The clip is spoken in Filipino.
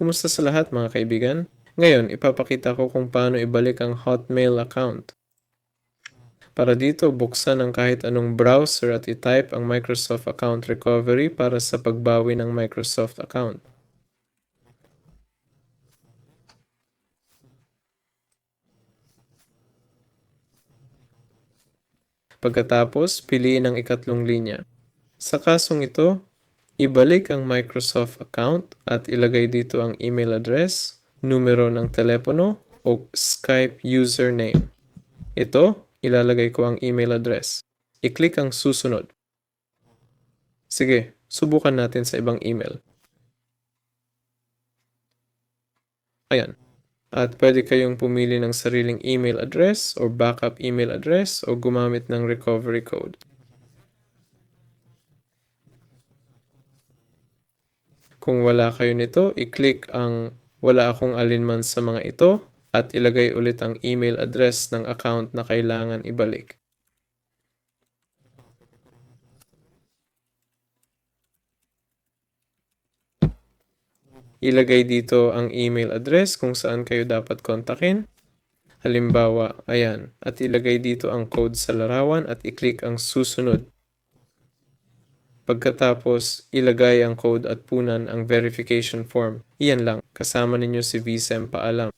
Kumusta sa lahat mga kaibigan? Ngayon, ipapakita ko kung paano ibalik ang Hotmail account. Para dito, buksan ang kahit anong browser at itype ang Microsoft Account Recovery para sa pagbawi ng Microsoft account. Pagkatapos, piliin ang ikatlong linya. Sa kasong ito, ibalik ang Microsoft account at ilagay dito ang email address, numero ng telepono o Skype username. Ito, ilalagay ko ang email address. I-click ang susunod. Sige, subukan natin sa ibang email. Ayan. At pwede kayong pumili ng sariling email address o backup email address o gumamit ng recovery code. Kung wala kayo nito, i-click ang wala akong alinman sa mga ito at ilagay ulit ang email address ng account na kailangan ibalik. Ilagay dito ang email address kung saan kayo dapat kontakin. Halimbawa, ayan. At ilagay dito ang code sa larawan at i-click ang susunod. Pagkatapos, ilagay ang code at punan ang verification form. Iyan lang. Kasama ninyo si VSEM. Paalam.